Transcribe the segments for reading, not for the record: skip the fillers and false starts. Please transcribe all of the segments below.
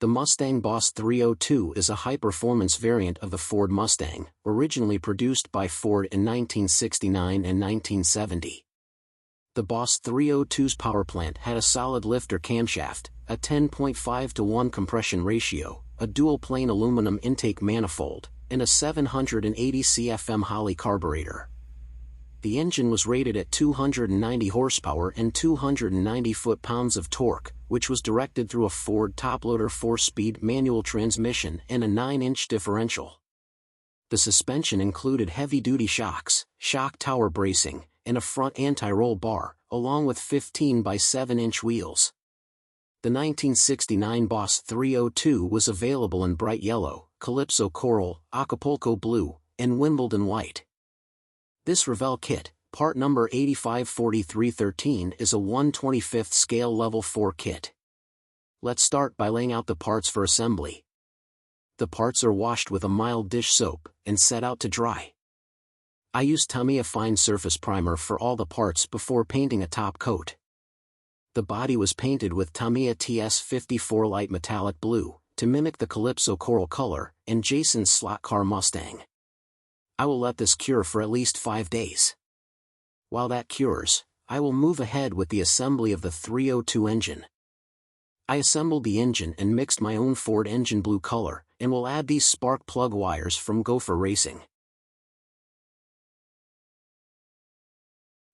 The Mustang Boss 302 is a high-performance variant of the Ford Mustang, originally produced by Ford in 1969 and 1970. The Boss 302's powerplant had a solid lifter camshaft, a 10.5:1 compression ratio, a dual-plane aluminum intake manifold, and a 780 CFM Holley carburetor. The engine was rated at 290 horsepower and 290 foot-pounds of torque, which was directed through a Ford toploader 4-speed manual transmission and a 9-inch differential. The suspension included heavy-duty shocks, shock tower bracing, and a front anti-roll bar, along with 15 by 7-inch wheels. The 1969 Boss 302 was available in bright yellow, Calypso coral, Acapulco blue, and Wimbledon white. This Revell kit, part number 854313, is a 1/25th scale level 4 kit. Let's start by laying out the parts for assembly. The parts are washed with a mild dish soap and set out to dry. I used Tamiya Fine Surface Primer for all the parts before painting a top coat. The body was painted with Tamiya TS54 Light Metallic Blue, to mimic the Calypso Coral color, and Jason's slot car Mustang. I will let this cure for at least 5 days. While that cures, I will move ahead with the assembly of the 302 engine. I assembled the engine and mixed my own Ford engine blue color, and will add these spark plug wires from Gopher Racing.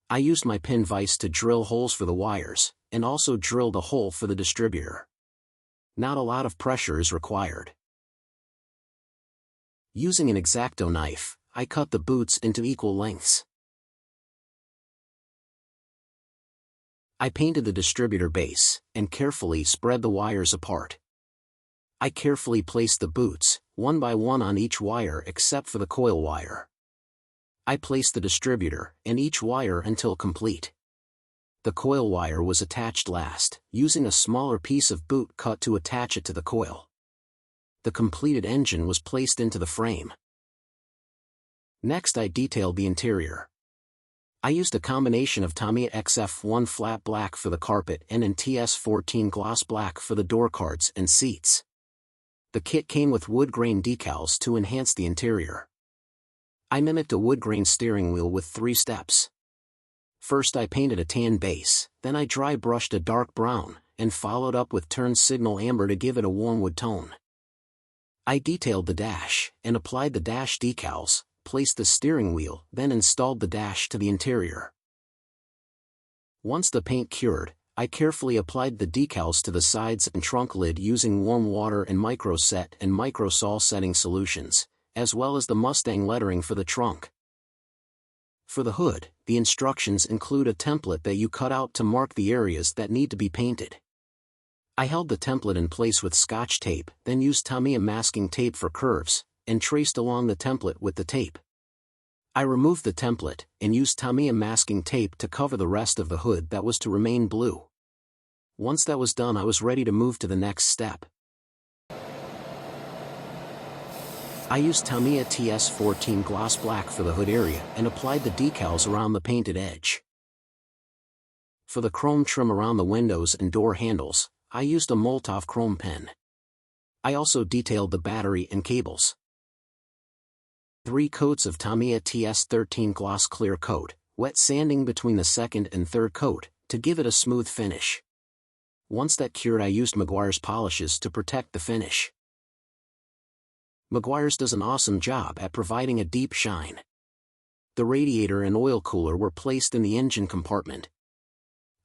I used my pin vise to drill holes for the wires, and also drilled a hole for the distributor. Not a lot of pressure is required. Using an X-Acto knife, I cut the boots into equal lengths. I painted the distributor base, and carefully spread the wires apart. I carefully placed the boots, one by one on each wire except for the coil wire. I placed the distributor and each wire until complete. The coil wire was attached last, using a smaller piece of boot cut to attach it to the coil. The completed engine was placed into the frame. Next I detailed the interior. I used a combination of Tamiya XF1 flat black for the carpet and an TS14 gloss black for the door cards and seats. The kit came with wood grain decals to enhance the interior. I mimicked a wood grain steering wheel with 3 steps. First I painted a tan base, then I dry brushed a dark brown, and followed up with turn signal amber to give it a warm wood tone. I detailed the dash, and applied the dash decals, placed the steering wheel, then installed the dash to the interior. Once the paint cured, I carefully applied the decals to the sides and trunk lid using warm water and microset and microsol setting solutions, as well as the Mustang lettering for the trunk. For the hood, the instructions include a template that you cut out to mark the areas that need to be painted. I held the template in place with Scotch tape, then used Tamiya masking tape for curves, and traced along the template with the tape. I removed the template, and used Tamiya masking tape to cover the rest of the hood that was to remain blue. Once that was done, I was ready to move to the next step. I used Tamiya TS14 gloss black for the hood area and applied the decals around the painted edge. For the chrome trim around the windows and door handles, I used a Moltov chrome pen. I also detailed the battery and cables. 3 coats of Tamiya TS13 gloss clear coat, wet sanding between the second and third coat, to give it a smooth finish. Once that cured, I used Meguiar's polishes to protect the finish. Meguiar's does an awesome job at providing a deep shine. The radiator and oil cooler were placed in the engine compartment.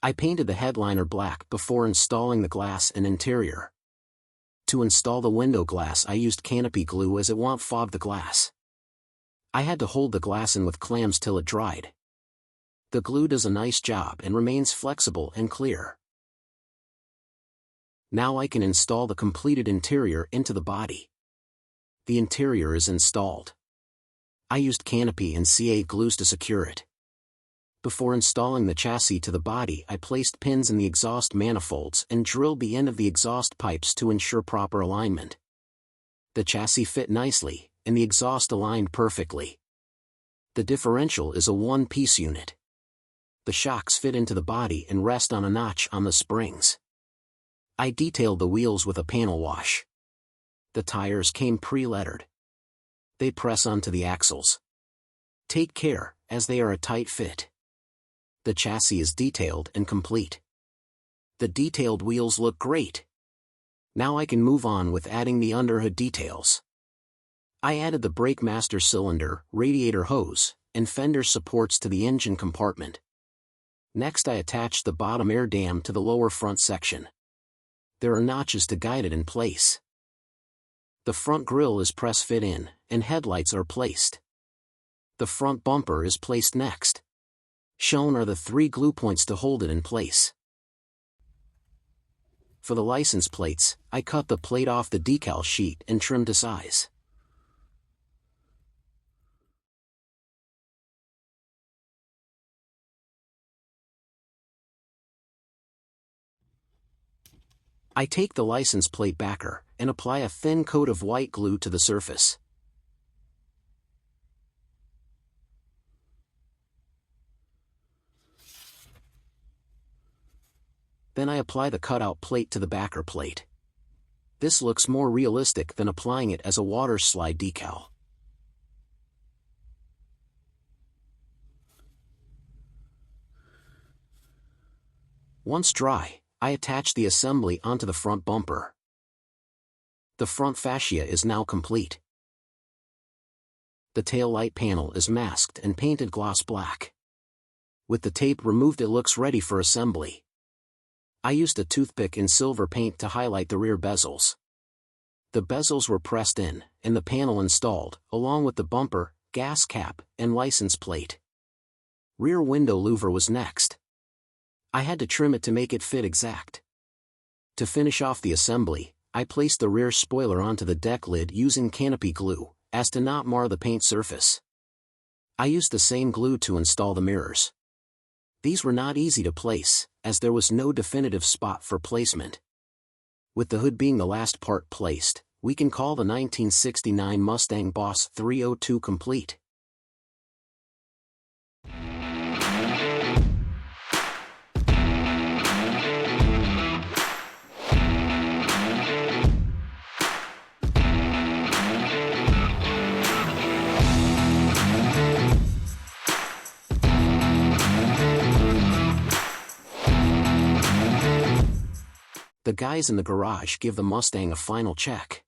I painted the headliner black before installing the glass and interior. To install the window glass, I used canopy glue as it won't fog the glass. I had to hold the glass in with clamps till it dried. The glue does a nice job and remains flexible and clear. Now I can install the completed interior into the body. The interior is installed. I used canopy and CA glues to secure it. Before installing the chassis to the body, I placed pins in the exhaust manifolds and drilled the end of the exhaust pipes to ensure proper alignment. The chassis fit nicely, and the exhaust aligned perfectly. The differential is a one-piece unit. The shocks fit into the body and rest on a notch on the springs. I detailed the wheels with a panel wash. The tires came pre-lettered. They press onto the axles. Take care, as they are a tight fit. The chassis is detailed and complete. The detailed wheels look great. Now I can move on with adding the underhood details. I added the brake master cylinder, radiator hose, and fender supports to the engine compartment. Next I attached the bottom air dam to the lower front section. There are notches to guide it in place. The front grille is press-fit in, and headlights are placed. The front bumper is placed next. Shown are the 3 glue points to hold it in place. For the license plates, I cut the plate off the decal sheet and trimmed to size. I take the license plate backer and apply a thin coat of white glue to the surface. Then I apply the cutout plate to the backer plate. This looks more realistic than applying it as a water slide decal. Once dry, I attach the assembly onto the front bumper. The front fascia is now complete. The tail light panel is masked and painted gloss black. With the tape removed, it looks ready for assembly. I used a toothpick in silver paint to highlight the rear bezels. The bezels were pressed in, and the panel installed, along with the bumper, gas cap, and license plate. Rear window louver was next. I had to trim it to make it fit exact. To finish off the assembly, I placed the rear spoiler onto the deck lid using canopy glue, as to not mar the paint surface. I used the same glue to install the mirrors. These were not easy to place, as there was no definitive spot for placement. With the hood being the last part placed, we can call the 1969 Mustang Boss 302 complete. The guys in the garage give the Mustang a final check.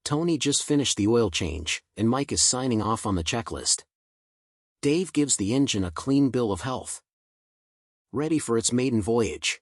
Tony just finished the oil change, and Mike is signing off on the checklist. Dave gives the engine a clean bill of health. Ready for its maiden voyage.